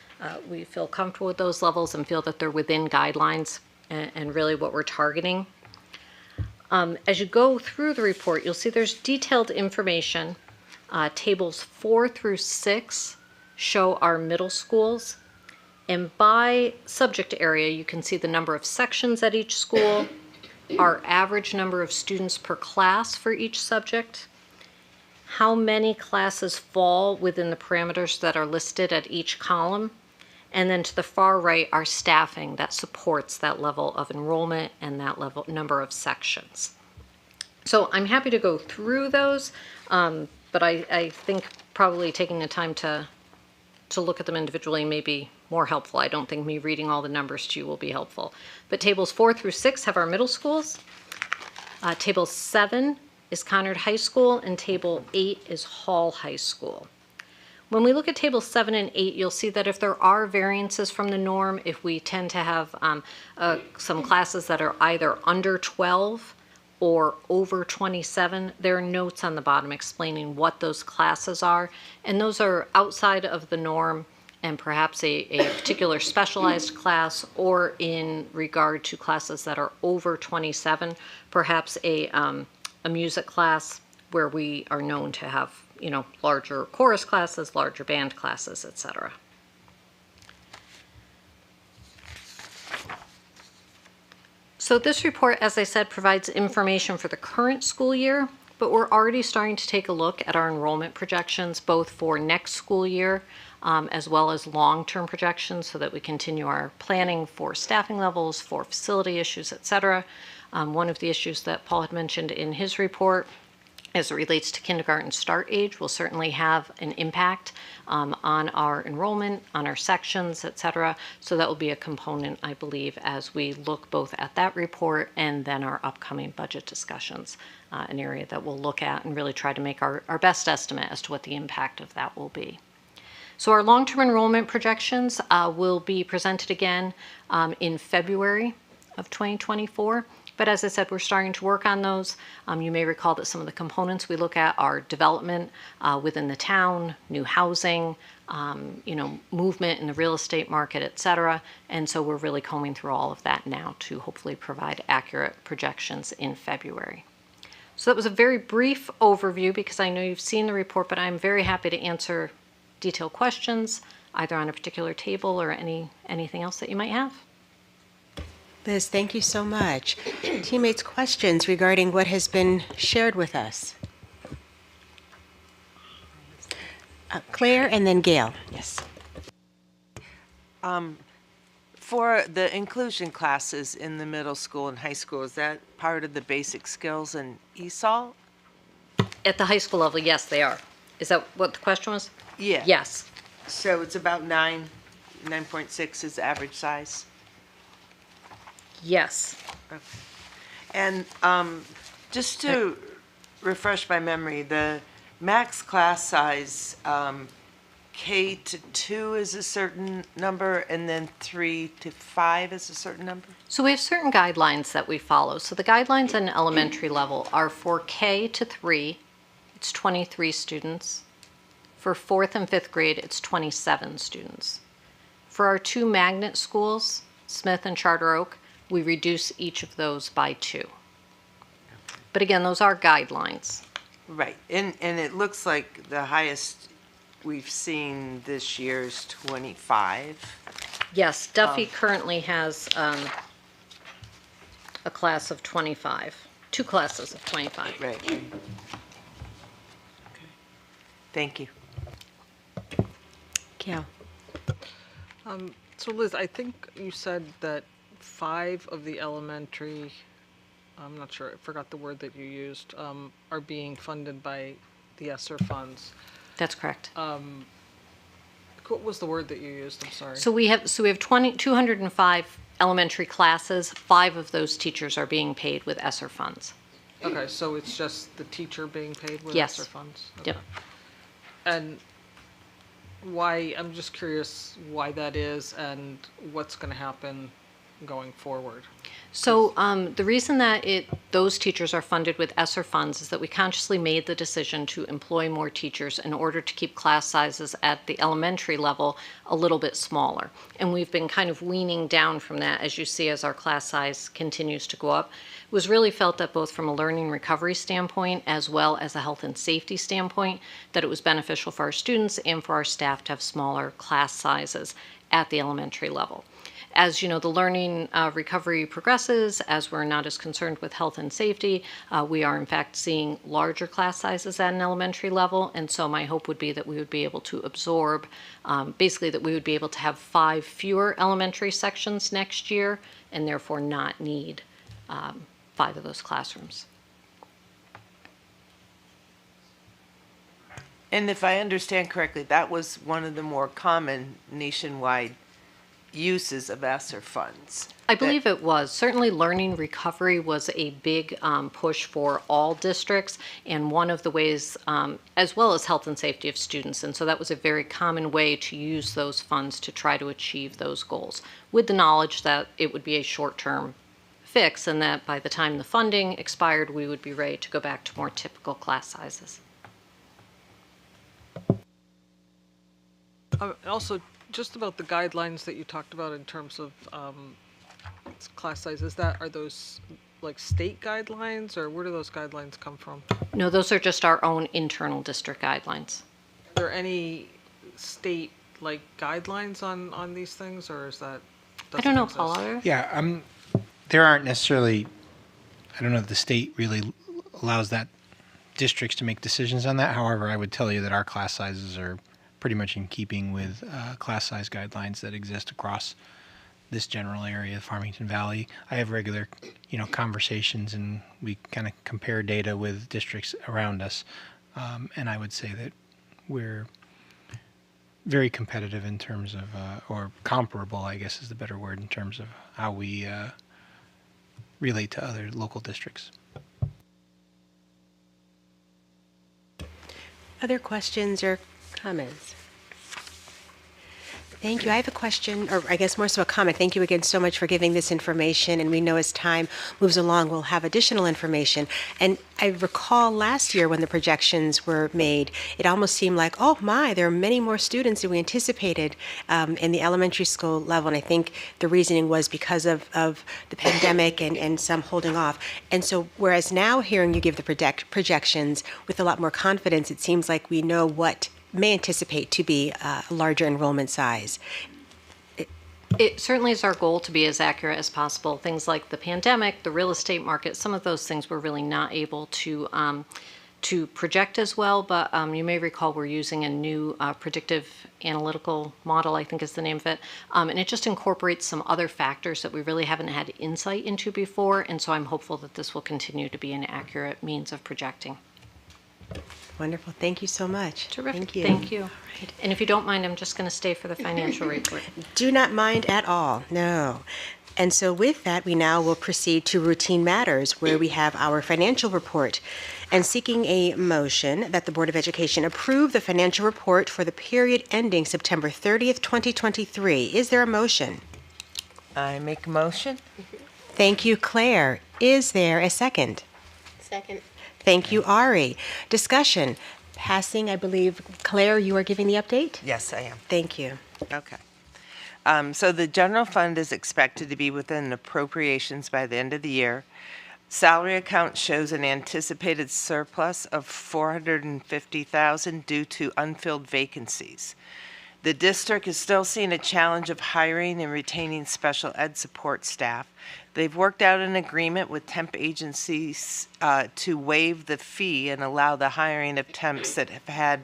We feel comfortable with those levels and feel that they're within guidelines and really what we're targeting. As you go through the report, you'll see there's detailed information. Tables 4 through 6 show our middle schools. And by subject area, you can see the number of sections at each school, our average number of students per class for each subject, how many classes fall within the parameters that are listed at each column, and then to the far right, our staffing that supports that level of enrollment and that level number of sections. So I'm happy to go through those, but I think probably taking the time to look at them individually may be more helpful. I don't think me reading all the numbers to you will be helpful. But tables 4 through 6 have our middle schools. Table 7 is Conard High School, and table 8 is Hall High School. When we look at tables 7 and 8, you'll see that if there are variances from the norm, if we tend to have some classes that are either under 12 or over 27, there are notes on the bottom explaining what those classes are. And those are outside of the norm and perhaps a particular specialized class, or in regard to classes that are over 27, perhaps a music class where we are known to have, you know, larger chorus classes, larger band classes, etc. So this report, as I said, provides information for the current school year, but we're already starting to take a look at our enrollment projections, both for next school year as well as long-term projections, so that we continue our planning for staffing levels, for facility issues, etc. One of the issues that Paul had mentioned in his report as it relates to kindergarten start age will certainly have an impact on our enrollment, on our sections, etc. So that will be a component, I believe, as we look both at that report and then our upcoming budget discussions, an area that we'll look at and really try to make our best estimate as to what the impact of that will be. So our long-term enrollment projections will be presented again in February of 2024. But as I said, we're starting to work on those. You may recall that some of the components we look at are development within the town, new housing, you know, movement in the real estate market, et cetera. And so we're really combing through all of that now to hopefully provide accurate projections in February. So that was a very brief overview because I know you've seen the report, but I'm very happy to answer detailed questions either on a particular table or anything else that you might have. Liz, thank you so much. Teammates, questions regarding what has been shared with us? Claire and then Gayle. Yes. For the inclusion classes in the middle school and high school, is that part of the basic skills in ESOL? At the high school level, yes, they are. Is that what the question was? Yeah. Yes. So it's about 9.6 is the average size? Yes. Okay. And just to refresh my memory, the max class size, K to 2 is a certain number, and then 3 to 5 is a certain number? So we have certain guidelines that we follow. So the guidelines in elementary level are for K to 3, it's 23 students. For 4th and 5th grade, it's 27 students. For our two magnet schools, Smith and Charter Oak, we reduce each of those by 2. But again, those are guidelines. Right. And it looks like the highest we've seen this year is 25. Yes, Duffy currently has a class of 25, 2 classes of 25. Right. Okay. Thank you. Gayle. So Liz, I think you said that 5 of the elementary, I'm not sure, I forgot the word that you used, are being funded by the ESSER funds. That's correct. What was the word that you used? I'm sorry. So we have 205 elementary classes. 5 of those teachers are being paid with ESSER funds. Okay, so it's just the teacher being paid with Yes. ESSER funds? Okay. Yep. And why, I'm just curious why that is and what's going to happen going forward. So the reason that those teachers are funded with ESSER funds is that we consciously made the decision to employ more teachers in order to keep class sizes at the elementary level a little bit smaller. And we've been kind of weaning down from that, as you see, as our class size continues to go up. It was really felt that both from a learning recovery standpoint as well as a health and safety standpoint, that it was beneficial for our students and for our staff to have smaller class sizes at the elementary level. As you know, the learning recovery progresses, as we're not as concerned with health and safety, we are in fact seeing larger class sizes at an elementary level, and so my hope would be that we would be able to absorb, basically that we would be able to have 5 fewer elementary sections next year, and therefore not need 5 of those classrooms. And if I understand correctly, that was one of the more common nationwide uses of ESSER funds. I believe it was. Certainly learning recovery was a big push for all districts, and one of the ways, as well as health and safety of students. And so that was a very common way to use those funds to try to achieve those goals, with the knowledge that it would be a short-term fix and that by the time the funding expired, we would be ready to go back to more typical class sizes. Also, just about the guidelines that you talked about in terms of class sizes, are those like state guidelines, or where do those guidelines come from? No, those are just our own internal district guidelines. Are there any state like guidelines on these things, or is that? I don't know, Paul, are there? Yeah, there aren't necessarily, I don't know if the state really allows that districts to make decisions on that. However, I would tell you that our class sizes are pretty much in keeping with class size guidelines that exist across this general area of Farmington Valley. I have regular, conversations, and we kind of compare data with districts around us. And I would say that we're very competitive in terms of, or comparable, I guess is the better word, in terms of how we relate to other local districts. Other questions or comments? Thank you. I have a question, or I guess more so a comment. Thank you again so much for giving this information. And we know as time moves along, we'll have additional information. And I recall last year when the projections were made, it almost seemed like, oh my, there are many more students than we anticipated in the elementary school level. And I think the reasoning was because of the pandemic and some holding off. And so whereas now hearing you give the projections with a lot more confidence, it seems like we know what may anticipate to be a larger enrollment size. It certainly is our goal to be as accurate as possible. Things like the pandemic, the real estate market, some of those things we're really not able to project as well, but you may recall we're using a new predictive analytical model, I think is the name of it, and it just incorporates some other factors that we really haven't had insight into before, and so I'm hopeful that this will continue to be an accurate means of projecting. Wonderful. Thank you so much. Terrific. Thank you. Thank you. Right. And if you don't mind, I'm just going to stay for the financial report. Do not mind at all. No. And so with that, we now will proceed to routine matters where we have our financial report and seeking a motion that the Board of Education approve the financial report for the period ending September 30th, 2023. Is there a motion? I make a motion. Thank you, Claire. Is there a second? Second. Thank you, Ari. Discussion. Passing, I believe, Claire, you are giving the update? Yes, I am. Thank you. Okay. So the general fund is expected to be within appropriations by the end of the year. Salary account shows an anticipated surplus of $450,000 due to unfilled vacancies. The district is still seeing a challenge of hiring and retaining special ed support staff. They've worked out an agreement with temp agencies to waive the fee and allow the hiring of temps that have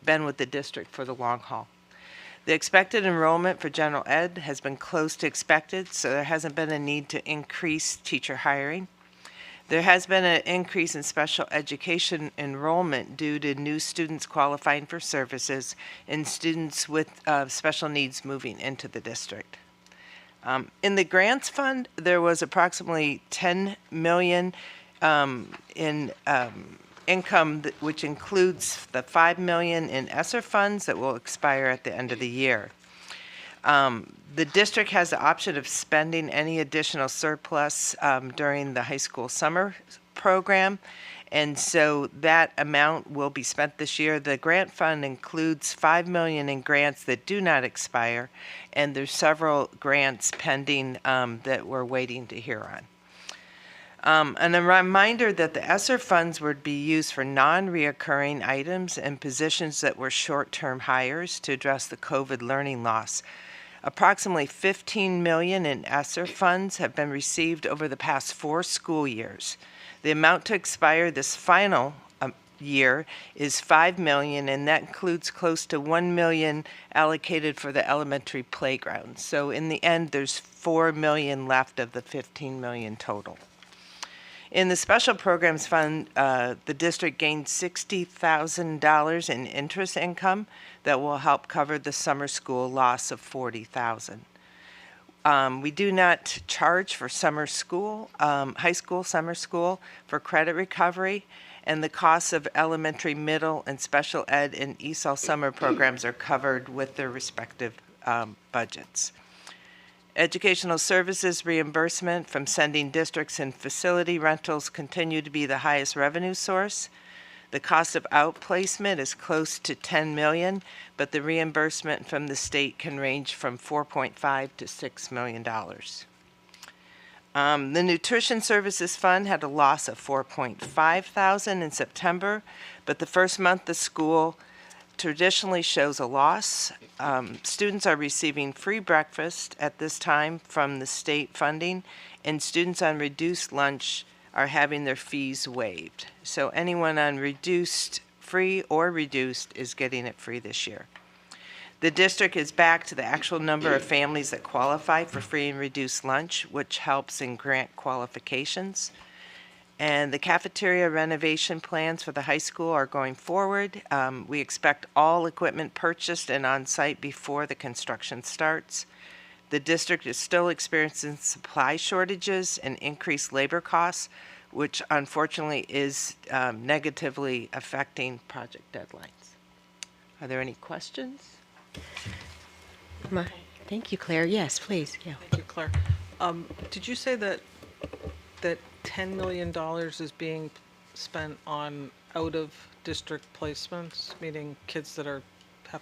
been with the district for the long haul. The expected enrollment for general ed has been close to expected, so there hasn't been a need to increase teacher hiring. There has been an increase in special education enrollment due to new students qualifying for services and students with special needs moving into the district. In the grants fund, there was approximately $10 million in income, which includes the $5 million in ESSER funds that will expire at the end of the year. The district has the option of spending any additional surplus during the high school summer program, and so that amount will be spent this year. The grant fund includes $5 million in grants that do not expire, and there's several grants pending that we're waiting to hear on. And a reminder that the ESSER funds would be used for non-reoccurring items and positions that were short-term hires to address the COVID learning loss. Approximately $15 million in ESSER funds have been received over the past 4 school years. The amount to expire this final year is $5 million, and that includes close to $1 million allocated for the elementary playground. So in the end, there's $4 million left of the $15 million total. In the Special Programs Fund, the district gained $60,000 in interest income that will help cover the summer school loss of $40,000. We do not charge for summer school, high school, summer school for credit recovery, and the costs of elementary, middle, and special ed and ESOL summer programs are covered with their respective budgets. Educational services reimbursement from sending districts and facility rentals continue to be the highest revenue source. The cost of outplacement is close to $10 million, but the reimbursement from the state can range from $4.5 to $6 million. The Nutrition Services Fund had a loss of $4.5 thousand in September, but the first month of school traditionally shows a loss. Students are receiving free breakfast at this time from the state funding, and students on reduced lunch are having their fees waived. So anyone on reduced, free or reduced is getting it free this year. The district is back to the actual number of families that qualify for free and reduced lunch, which helps in grant qualifications. And the cafeteria renovation plans for the high school are going forward. We expect all equipment purchased and on site before the construction starts. The district is still experiencing supply shortages and increased labor costs, which unfortunately is negatively affecting project deadlines. Are there any questions? Thank you, Claire. Yes, please. Yeah. Thank you, Claire. Did you say that $10 million is being spent on out-of-district placements, meaning kids that have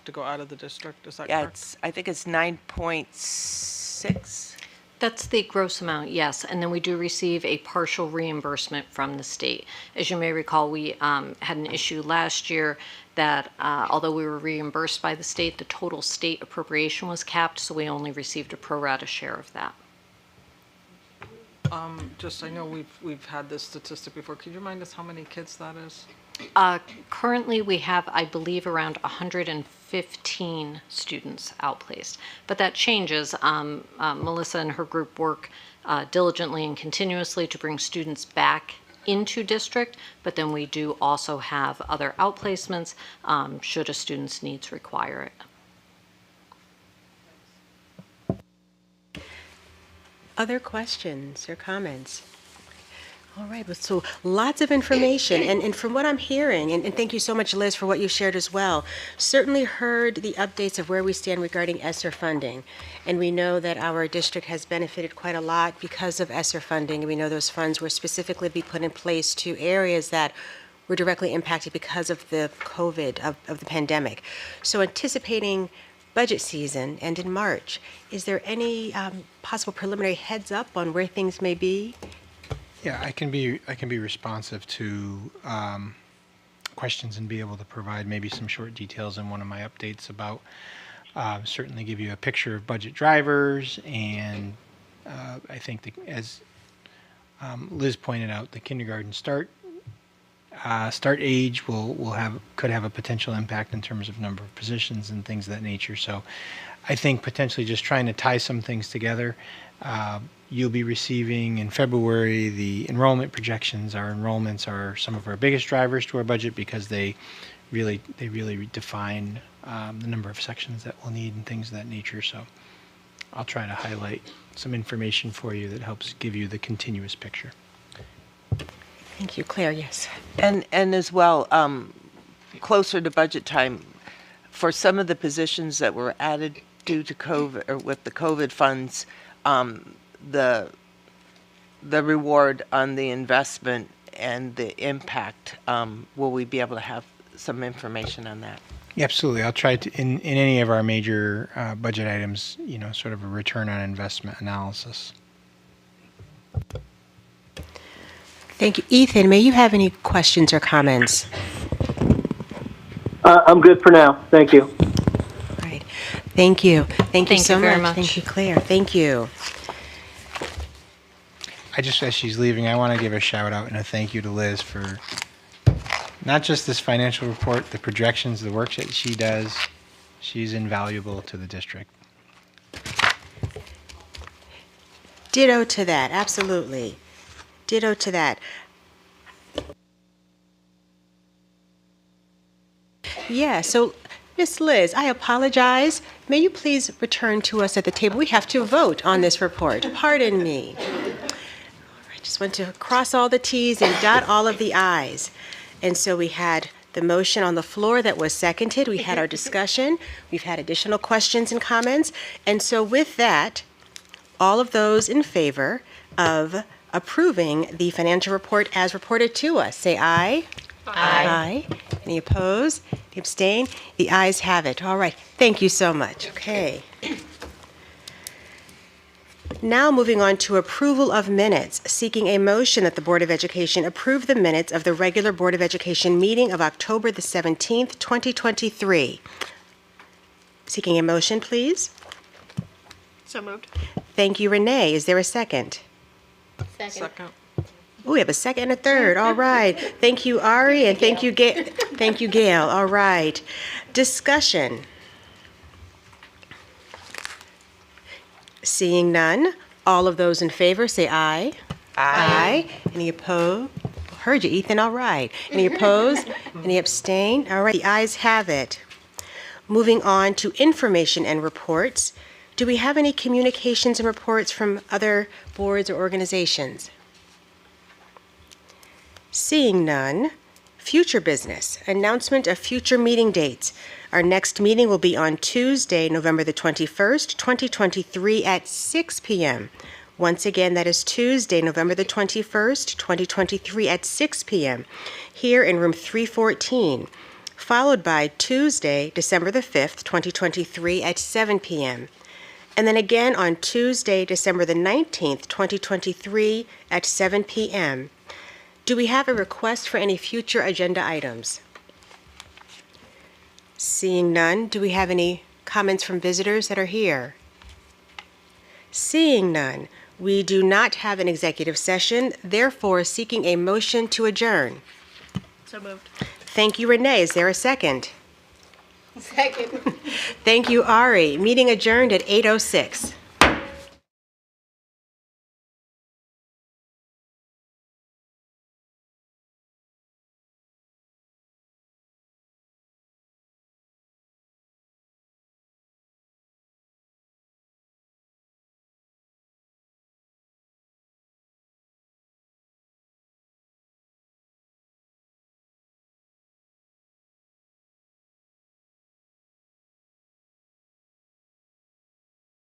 to go out of the district? Is that correct? I think it's 9.6. That's the gross amount, yes. And then we do receive a partial reimbursement from the state. As you may recall, we had an issue last year that although we were reimbursed by the state, the total state appropriation was capped, so we only received a pro rata share of that. I know we've had this statistic before. Could you remind us how many kids that is? Currently, we have, I believe, around 115 students outplaced, but that changes. Melissa and her group work diligently and continuously to bring students back into district, but then we do also have other outplacements should a student's needs require it. Other questions or comments? All right, well, so lots of information, and from what I'm hearing, and thank you so much, Liz, for what you shared as well, certainly heard the updates of where we stand regarding ESSER funding, and we know that our district has benefited quite a lot because of ESSER funding, and we know those funds were specifically be put in place to areas that were directly impacted because of the COVID, of the pandemic. So anticipating budget season and in March, is there any possible preliminary heads up on where things may be? Yeah, I can be responsive to questions and be able to provide maybe some short details in one of my updates about certainly give you a picture of budget drivers, and I think as Liz pointed out, the kindergarten start age could have a potential impact in terms of number of positions and things of that nature. So I think potentially just trying to tie some things together. You'll be receiving in February the enrollment projections. Our enrollments are some of our biggest drivers to our budget because they really define the number of sections that we'll need and things of that nature. So I'll try to highlight some information for you that helps give you the continuous picture. Thank you, Claire. Yes. And as well, closer to budget time, for some of the positions that were added due to COVID or with the COVID funds, the reward on the investment and the impact, will we be able to have some information on that? Yeah, absolutely. I'll try to, in any of our major budget items, sort of a return on investment analysis. Thank you. Ethan, may you have any questions or comments? I'm good for now. Thank you. All right. Thank you. Thank you so very much. Thank you, Claire. Thank you. As she's leaving, I want to give a shout out and a thank you to Liz for not just this financial report, the projections, the work that she does. She's invaluable to the district. Ditto to that. Absolutely. Ditto to that. Yeah, so Miss Liz, I apologize. May you please return to us at the table? We have to vote on this report. Pardon me. I just want to cross all the T's and dot all of the I's. And so we had the motion on the floor that was seconded. We had our discussion. We've had additional questions and comments. And so with that, all of those in favor of approving the financial report as reported to us, say aye. Aye. Any opposed? Any abstain? The ayes have it. All right. Thank you so much. Okay. Now moving on to approval of minutes, seeking a motion that the Board of Education approve the minutes of the regular Board of Education meeting of October the 17th, 2023. Seeking a motion, please. So moved. Thank you, Renee. Is there a second? Second. Oh, we have a second and a third. All right. Thank you, Ari, and thank you, thank you, Gayle. All right. Discussion. Seeing none, all of those in favor say aye. Aye. Any opposed? Heard you, Ethan. All right. Any opposed? Any abstain? All right. The ayes have it. Moving on to information and reports. Do we have any communications and reports from other boards or organizations? Seeing none, future business, announcement of future meeting dates. Our next meeting will be on Tuesday, November the 21st, 2023 at 6 p.m. Once again, that is Tuesday, November the 21st, 2023 at 6 p.m. here in room 314, followed by Tuesday, December the 5th, 2023 at 7 p.m. And then again on Tuesday, December the 19th, 2023 at 7 p.m. Do we have a request for any future agenda items? Seeing none, do we have any comments from visitors that are here? Seeing none, we do not have an executive session, therefore seeking a motion to adjourn. So moved. Thank you, Renee. Is there a second? Second. Thank you, Ari. Meeting adjourned at 8:06.